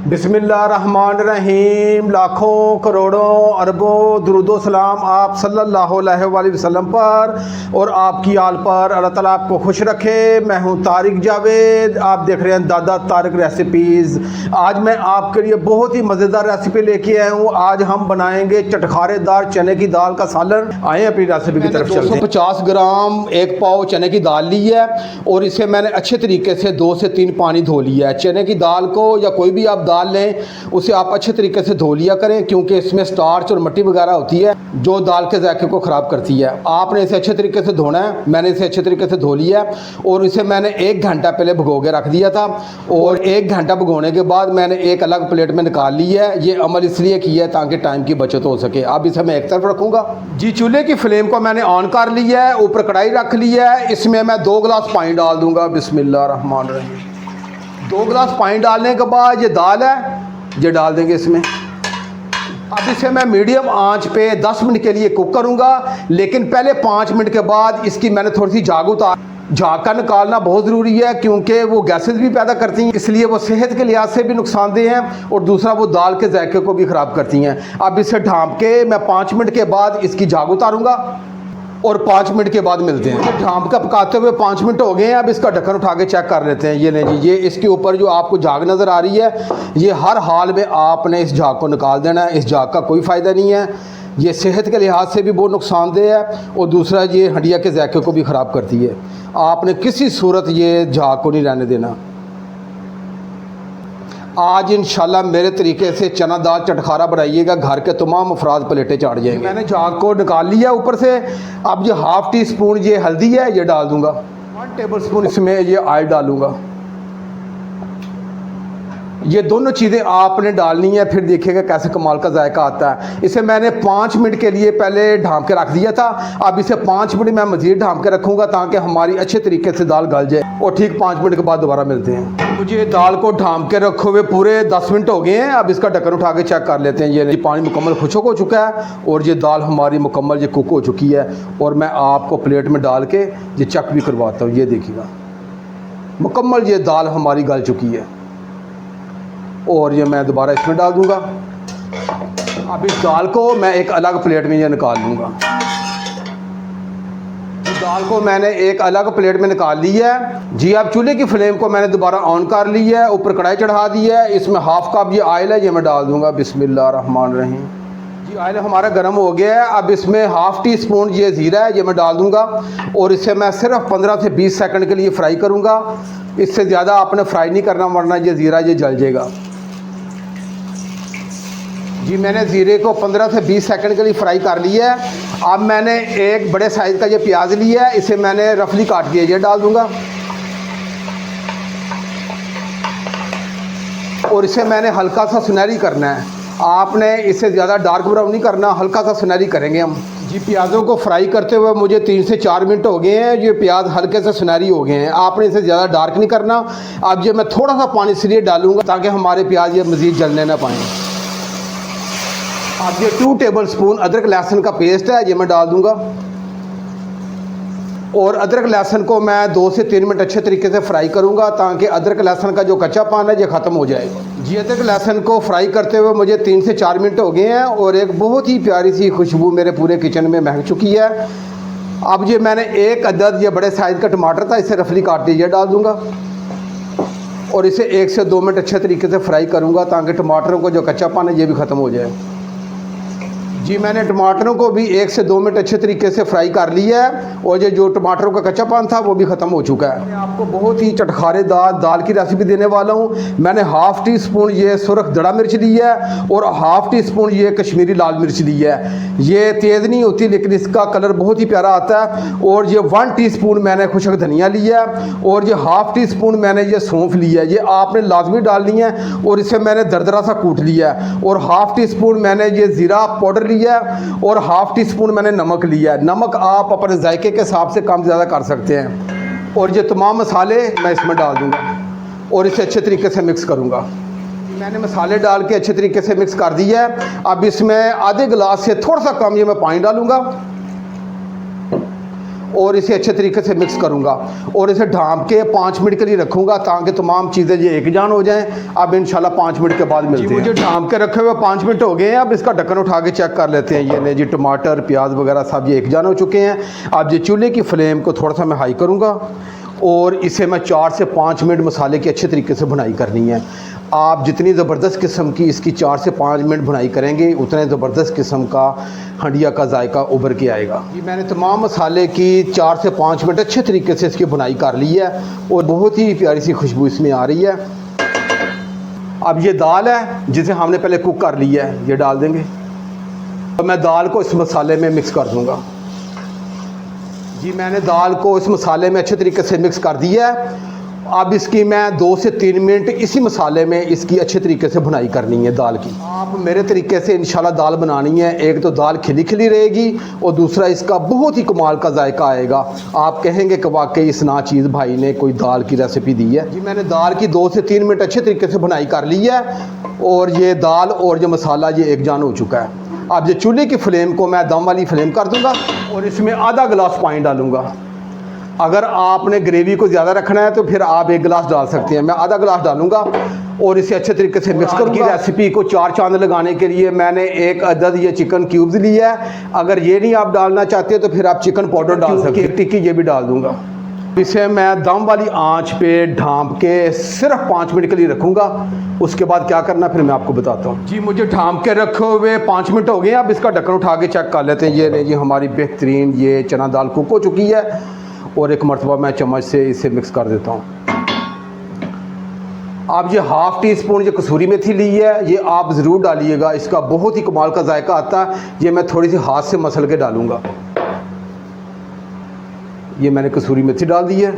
बिस्मिल्लाहिर्रहमानिर्रहीम। लाखों करोड़ों अरबों दुरूदो सलाम आप सल्लल्लाहु अलैहि वसल्लम पर और आपकी आल पर। अल्लाह ताला आपको खुश रखे। मैं हूं तारिक जावेद, आप देख रहे हैं दादा तारिक रेसिपीज़। आज मैं आपके लिए बहुत ही मज़ेदार रेसिपी लेके आया हूं। आज हम बनाएंगे चटखारेदार चने की दाल का सालन। आए अपनी रेसिपी की तरफ चलते हैं। 250 ग्राम एक पाव चने की दाल ली है और इसे मैंने अच्छे तरीके से 2 से 3 पानी धो लिया है। चने की दाल को या कोई भी आप दाल लें उसे आप अच्छे तरीके से धो लिया करें, क्योंकि इसमें स्टार्च और मिट्टी वगैरह होती है जो दाल के जायके को ख़राब करती है। आपने इसे अच्छे तरीके से धोना है। मैंने इसे अच्छे तरीके से धो लिया और इसे मैंने 1 घंटा पहले भिगो के रख दिया था और 1 घंटा भिगोने के बाद मैंने एक अलग प्लेट में निकाल ली है। ये अमल इसलिए किया है ताकि टाइम की बचत हो सके। अब इसे मैं एक तरफ रखूँगा जी। चूल्हे की फ्लेम को मैंने ऑन कर लिया है, ऊपर कढ़ाई रख ली है। इसमें मैं 2 गिलास पानी डाल दूँगा। बिस्मिल्लाहिर्रहमानिर्रहीम। 2 गिलास पानी डालने के बाद ये दाल है ये डाल देंगे इसमें। अब इसे मैं मीडियम आंच पे 10 मिनट के लिए कुक करूंगा, लेकिन पहले 5 मिनट के बाद इसकी मैंने थोड़ी सी झाग का निकालना बहुत ज़रूरी है, क्योंकि वो गैसेस भी पैदा करती हैं, इसलिए वो सेहत के लिहाज से भी नुकसानदेह हैं और दूसरा वो दाल के जायके को भी ख़राब करती हैं। अब इसे ढाँप के मैं 5 मिनट के बाद इसकी झाग उतारूँगा और 5 मिनट के बाद मिलते हैं। ढाँप का पकाते हुए 5 मिनट हो गए हैं। अब इसका ढक्कन उठा के चेक कर लेते हैं। ये नहीं जी, ये इसके ऊपर जो आपको झाग नज़र आ रही है, ये हर हाल में आपने इस झाग को निकाल देना है। इस झाग का कोई फ़ायदा नहीं है, ये सेहत के लिहाज से भी बहुत नुकसानदेह है और दूसरा ये हड्डियाँ के जायके को भी ख़राब करती है। आपने किसी सूरत ये झाग को नहीं रहने देना। आज इंशाल्लाह मेरे तरीके से चना दाल चटखारा बनाइएगा, घर के तमाम अफराद प्लेटें चाट जाएंगे। मैंने झाग को निकाल लिया ऊपर से। अब ये हाफ़ टी स्पून ये हल्दी है ये डाल दूंगा। 1 टेबल स्पून इसमें ये ऑयल डालूंगा। ये दोनों चीज़ें आपने डालनी है, फिर देखिएगा कैसे कमाल का जायका आता है। इसे मैंने 5 मिनट के लिए पहले ढाँप के रख दिया था। अब इसे 5 मिनट मैं मज़ीद ढाँप के रखूँगा ताकि हमारी अच्छे तरीके से दाल गल जाए और ठीक 5 मिनट के बाद दोबारा मिलते हैं। मुझे दाल को ढाँप के रखे हुए पूरे 10 मिनट हो गए हैं। अब इसका ढक्कन उठा के चेक कर लेते हैं। ये पानी मुकम्मल खुशक हो चुका है और ये दाल हमारी मुकम्मल ये कुक हो चुकी है और मैं आपको प्लेट में डाल के ये चेक भी करवाता हूँ। ये देखिएगा मुकम्मल ये दाल हमारी गल चुकी है और ये मैं दोबारा इसमें डाल दूंगा। अब इस दाल को मैं एक अलग प्लेट में ये निकाल लूँगा। दाल को मैंने एक अलग प्लेट में निकाल ली है जी। अब चूल्हे की फ्लेम को मैंने दोबारा ऑन कर ली है, ऊपर कढ़ाई चढ़ा दी है। इसमें हाफ़ कप ये ऑयल है ये मैं डाल दूँगा। बिस्मिल्लाहिर्रहमानिर्रहीम जी। ऑयल हमारा गर्म हो गया है। अब इसमें हाफ़ टी स्पून ये ज़ीरा है ये मैं डाल दूँगा और इसे मैं सिर्फ 15 से 20 सेकंड के लिए फ्राई करूँगा। इससे ज़्यादा आपने फ्राई नहीं करना, वरना ये ज़ीरा ये जल जाएगा जी। मैंने ज़ीरे को 15 से 20 सेकंड के लिए फ्राई कर लिया है। अब मैंने एक बड़े साइज़ का ये प्याज लिया है, इसे मैंने रफली काट के ये डाल दूंगा और इसे मैंने हल्का सा सुनहरी करना है। आपने इसे ज़्यादा डार्क ब्राउन नहीं करना, हल्का सा सुनहरी करेंगे हम जी। प्याज़ों को फ्राई करते हुए मुझे 3 से 4 मिनट हो गए हैं। ये प्याज हल्के से सुनहरी हो गए हैं। आपने इसे ज़्यादा डार्क नहीं करना। अब ये मैं थोड़ा सा पानी इसलिए डालूँगा ताकि हमारे प्याज ये मज़ीद जलने ना पाएँ। अब ये 2 टेबल स्पून अदरक लहसुन का पेस्ट है ये मैं डाल दूंगा और अदरक लहसुन को मैं 2 से 3 मिनट अच्छे तरीके से फ्राई करूंगा ताकि अदरक लहसुन का जो कच्चापन है ये ख़त्म हो जाए जी। अदरक लहसुन को फ्राई करते हुए मुझे 3 से 4 मिनट हो गए हैं और एक बहुत ही प्यारी सी खुशबू मेरे पूरे किचन में महक चुकी है। अब ये मैंने एक अदद ये बड़े साइज़ का टमाटर था, इसे रफली काट के ये डाल दूँगा और इसे 1 से 2 मिनट अच्छे तरीके से फ्राई करूँगा ताकि टमाटरों को जो कच्चापन है ये भी ख़त्म हो जाए जी। मैंने टमाटरों को भी 1 से 2 मिनट अच्छे तरीके से फ्राई कर लिया है और ये जो टमाटरों का कच्चापन था वो भी ख़त्म हो चुका है। मैं आपको बहुत ही चटखारेदार दाल की रेसिपी देने वाला हूँ। मैंने हाफ़ टी स्पून ये सुरख दड़ा मिर्च ली है और हाफ़ टी स्पून ये कश्मीरी लाल मिर्च ली है। ये तेज़ नहीं होती लेकिन इसका कलर बहुत ही प्यारा आता है। और ये 1 टीस्पून मैंने खुशक धनिया लिया है और ये हाफ़ टी स्पून मैंने ये सौंफ लिया है। ये आपने लाजमी डालनी है और इसे मैंने दरदरा सा कूट लिया है और हाफ़ टी स्पून मैंने ये ज़ीरा पाउडर लिया और हाफ़ टी स्पून मैंने नमक लिया है। नमक आप अपने जायके के हिसाब से कम ज़्यादा कर सकते हैं और ये तमाम मसाले मैं इसमें डाल दूंगा और इसे अच्छे तरीके से मिक्स करूंगा। मैंने मसाले डाल के अच्छे तरीके से मिक्स कर दिया है। अब इसमें आधे गिलास से थोड़ा सा कम ये मैं पानी डालूंगा और इसे अच्छे तरीके से मिक्स करूँगा और इसे ढाँप के 5 मिनट के लिए रखूँगा ताकि तमाम चीज़ें ये एक जान हो जाएँ। अब इंशाल्लाह 5 मिनट के बाद मिलते हैं। मुझे ढाँप के रखे हुए 5 मिनट हो गए हैं। अब इसका ढक्कन उठा के चेक कर लेते हैं। ये नहीं जी, टमाटर प्याज वगैरह सब ये एक जान हो चुके हैं। अब ये चूल्हे की फ्लेम को थोड़ा सा मैं हाई करूँगा और इसे मैं 4 से 5 मिनट मसाले की अच्छे तरीके से भुनाई करनी है। आप जितनी ज़बरदस्त किस्म की इसकी 4 से 5 मिनट भुनाई करेंगे उतने ज़बरदस्त किस्म का हंडिया का जायका उभर के आएगा। ये मैंने तमाम मसाले की 4 से 5 मिनट अच्छे तरीके से इसकी भुनाई कर ली है और बहुत ही प्यारी सी खुशबू इसमें आ रही है। अब ये दाल है जिसे हमने पहले कुक कर लिया है, ये डाल देंगे और मैं दाल को इस मसाले में मिक्स कर दूँगा। जी मैंने दाल को इस मसाले में अच्छे तरीके से मिक्स कर दिया है। अब इसकी मैं 2 से 3 मिनट इसी मसाले में इसकी अच्छे तरीके से भुनाई करनी है दाल की। आप मेरे तरीके से इंशाल्लाह दाल बनानी है। एक तो दाल खिली खिली रहेगी और दूसरा इसका बहुत ही कमाल का जायका आएगा। आप कहेंगे कि वाकई इस नाचीज़ भाई ने कोई दाल की रेसिपी दी है। जी मैंने दाल की 2 से 3 मिनट अच्छे तरीके से भुनाई कर ली है और ये दाल और जो मसाला ये एक जान हो चुका है। अब ये चूल्हे की फ्लेम को मैं दम वाली फ्लेम कर दूँगा और इसमें आधा गिलास पानी डालूँगा। अगर आपने ग्रेवी को ज़्यादा रखना है तो फिर आप 1 गिलास डाल सकते हैं। मैं आधा गिलास डालूंगा और इसे अच्छे तरीके से मिक्स करूँगा। रेसिपी को 4 चांद लगाने के लिए मैंने 1 अदद ये चिकन क्यूब्स लिया है। अगर ये नहीं आप डालना चाहते तो फिर आप चिकन पाउडर डाल सकते हैं। 1 टिक्की ये भी डाल दूँगा। इसे मैं दम वाली आंच पे ढाँप के सिर्फ 5 मिनट के लिए रखूँगा। उसके बाद क्या करना फिर मैं आपको बताता हूँ। जी मुझे ढाँप के रखे हुए 5 मिनट हो गए। अब इसका ढक्कन उठा के चेक कर लेते हैं। ये नहीं जी, हमारी बेहतरीन ये चना दाल कुक हो चुकी है और एक मरतबा मैं चम्मच से इसे मिक्स कर देता हूँ। आप ये ½ टी स्पून ये कसूरी मेथी ली है, ये आप ज़रूर डालिएगा। इसका बहुत ही कमाल का जायका आता है। ये मैं थोड़ी सी हाथ से मसल के डालूँगा। ये मैंने कसूरी मेथी डाल दी है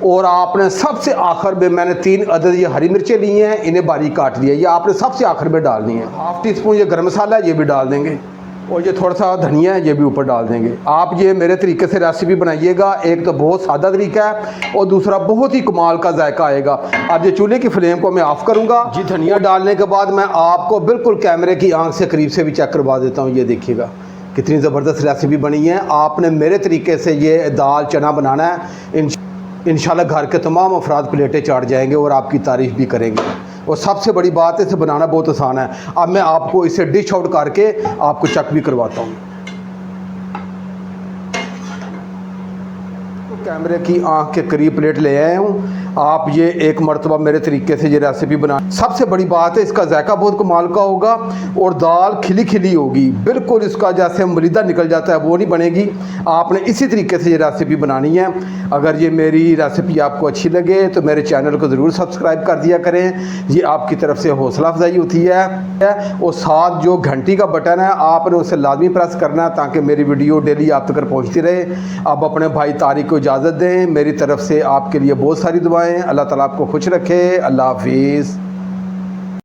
और आपने सबसे आखिर में मैंने 3 अदद ये हरी मिर्चें ली हैं, इन्हें बारीक काट लिया। ये आपने सबसे आखिर में डालनी है। ½ टी स्पून ये गर्म मसाला है, ये भी डाल देंगे और ये थोड़ा सा धनिया है, ये भी ऊपर डाल देंगे। आप ये मेरे तरीके से रेसिपी बनाइएगा। एक तो बहुत सादा तरीका है और दूसरा बहुत ही कमाल का जायका आएगा। अब ये चूल्हे की फ्लेम को मैं ऑफ़ करूँगा। जी धनिया डालने के बाद मैं आपको बिल्कुल कैमरे की आंख से करीब से भी चेक करवा देता हूँ। ये देखिएगा कितनी ज़बरदस्त रेसिपी बनी है। आपने मेरे तरीके से ये दाल चना बनाना है। इंशाल्लाह घर के तमाम अफराद प्लेटें चाट जाएंगे और आपकी तारीफ़ भी करेंगे। और सबसे बड़ी बात है, इसे बनाना बहुत आसान है। अब मैं आपको इसे डिश आउट करके आपको चेक भी करवाता हूँ। तो कैमरे की आंख के करीब प्लेट ले आया हूँ। आप ये एक मरतबा मेरे तरीके से ये रेसिपी बना। सबसे बड़ी बात है, इसका जायका बहुत कमाल का होगा और दाल खिली खिली होगी। बिल्कुल इसका जैसे मलिदा निकल जाता है वो नहीं बनेगी। आपने इसी तरीके से ये रेसिपी बनानी है। अगर ये मेरी रेसिपी आपको अच्छी लगे तो मेरे चैनल को ज़रूर सब्सक्राइब कर दिया करें। ये आपकी तरफ से हौसला अफजाई होती है। और साथ जो घंटी का बटन है आपने उसे लाजमी प्रेस करना है ताकि मेरी वीडियो डेली आप तक पहुँचती रहे। आप अपने भाई तारिक को इजाज़त दें। मेरी तरफ से आपके लिए बहुत सारी दुआएं। अल्लाह ताला आपको खुश रखे। अल्लाह हाफिज़।